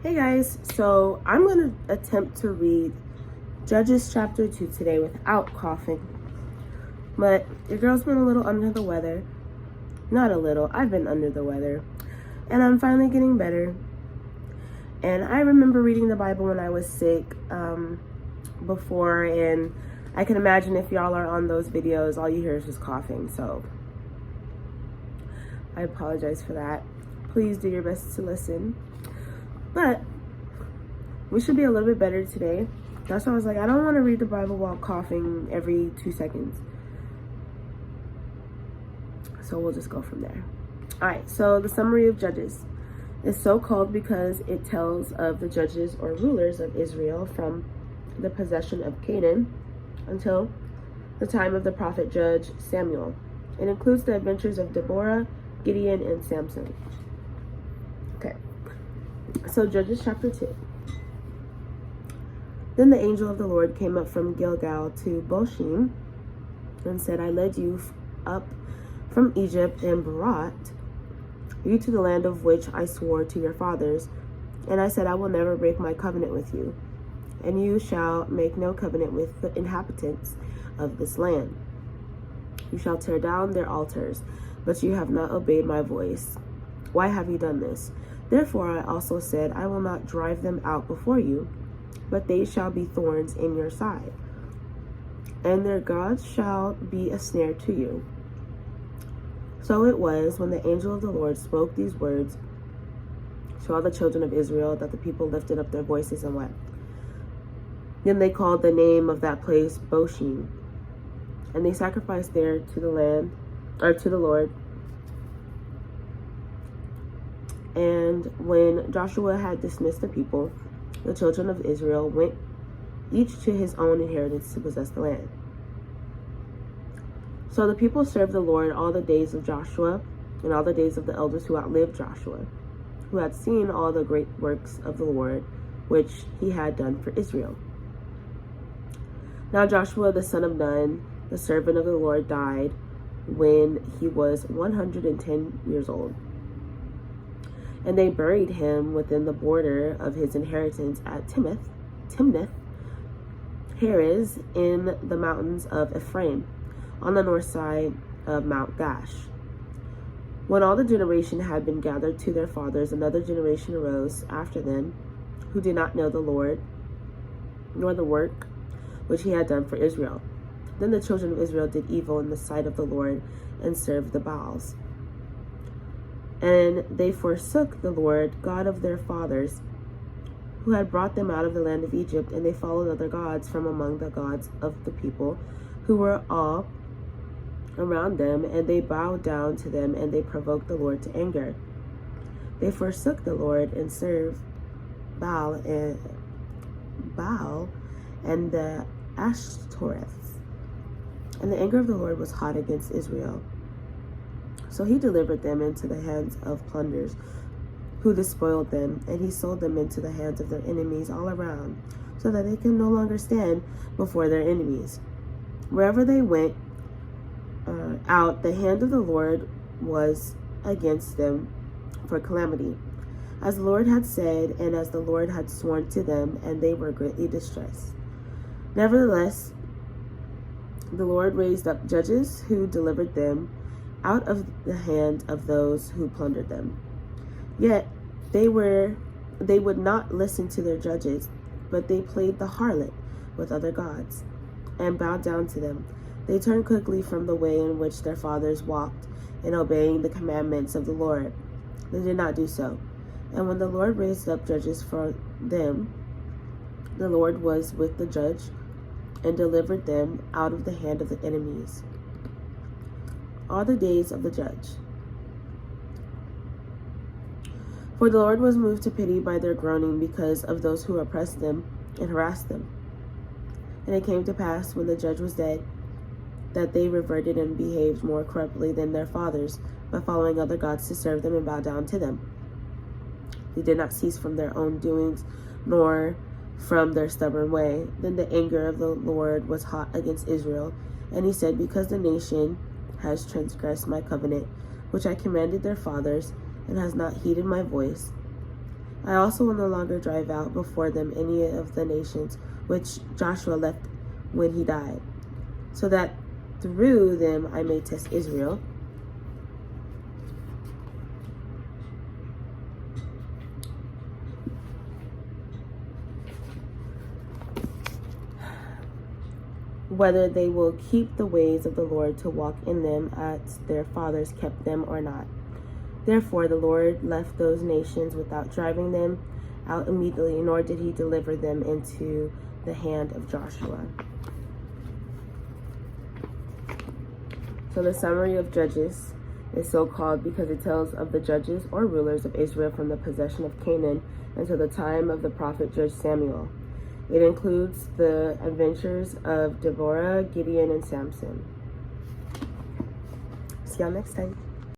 Hey guys, so I'm going to attempt to read Judges chapter 2 today without coughing. But your girl's been a little under the weather. Not a little, I've been under the weather. And I'm finally getting better. And I remember reading the Bible when I was sick before, and I can imagine if y'all are on those videos, all you hear is just coughing. So I apologize for that. Please do your best to listen. But we should be a little bit better today. That's why I was like, I don't want to read the Bible while coughing every 2 seconds. So we'll just go from there. All right, so the summary of Judges is so called because it tells of the judges or rulers of Israel from the possession of Canaan until the time of the prophet judge Samuel. It includes the adventures of Deborah, Gideon, and Samson. Okay. So Judges chapter 2. Then the angel of the Lord came up from Gilgal to Bochim and said, I led you up from Egypt and brought you to the land of which I swore to your fathers. And I said, I will never break my covenant with you, and you shall make no covenant with the inhabitants of this land. You shall tear down their altars, but you have not obeyed my voice. Why have you done this? Therefore I also said, I will not drive them out before you, but they shall be thorns in your side, and their gods shall be a snare to you. So it was, when the angel of the Lord spoke these words to all the children of Israel, that the people lifted up their voices and wept. Then they called the name of that place Bochim, and they sacrificed there to the Lord. And when Joshua had dismissed the people, the children of Israel went each to his own inheritance to possess the land. So the people served the Lord all the days of Joshua and all the days of the elders who outlived Joshua, who had seen all the great works of the Lord, which he had done for Israel. Now Joshua the son of Nun, the servant of the Lord, died when he was 110 years old. And they buried him within the border of his inheritance at Timnath Heres in the mountains of Ephraim, on the north side of Mount Gash. When all the generation had been gathered to their fathers, another generation arose after them, who did not know the Lord, nor the work which he had done for Israel. Then the children of Israel did evil in the sight of the Lord, and served the Baals. And they forsook the Lord God of their fathers, who had brought them out of the land of Egypt, and they followed other gods from among the gods of the people, who were all around them, and they bowed down to them, and they provoked the Lord to anger. They forsook the Lord and served Baal and the Ashtoreths. And the anger of the Lord was hot against Israel. So he delivered them into the hands of plunderers, who despoiled them, and he sold them into the hands of their enemies all around, so that they can no longer stand before their enemies. Wherever they went out, the hand of the Lord was against them for calamity, as the Lord had said, and as the Lord had sworn to them, and they were greatly distressed. Nevertheless, the Lord raised up judges who delivered them out of the hand of those who plundered them. Yet they would not listen to their judges, but they played the harlot with other gods, and bowed down to them. They turned quickly from the way in which their fathers walked, in obeying the commandments of the Lord. They did not do so. And when the Lord raised up judges for them, the Lord was with the judge, and delivered them out of the hand of the enemies all the days of the judge. For the Lord was moved to pity by their groaning because of those who oppressed them and harassed them. And it came to pass, when the judge was dead, that they reverted and behaved more corruptly than their fathers, by following other gods to serve them and bow down to them. They did not cease from their own doings, nor from their stubborn way. Then the anger of the Lord was hot against Israel, and he said, because the nation has transgressed my covenant, which I commanded their fathers, and has not heeded my voice, I also will no longer drive out before them any of the nations which Joshua left when he died, so that through them I may test Israel, whether they will keep the ways of the Lord to walk in them as their fathers kept them or not. Therefore the Lord left those nations without driving them out immediately, nor did he deliver them into the hand of Joshua. So the summary of Judges is so called because it tells of the judges or rulers of Israel from the possession of Canaan until the time of the prophet Judge Samuel. It includes the adventures of Deborah, Gideon, and Samson. See y'all next time.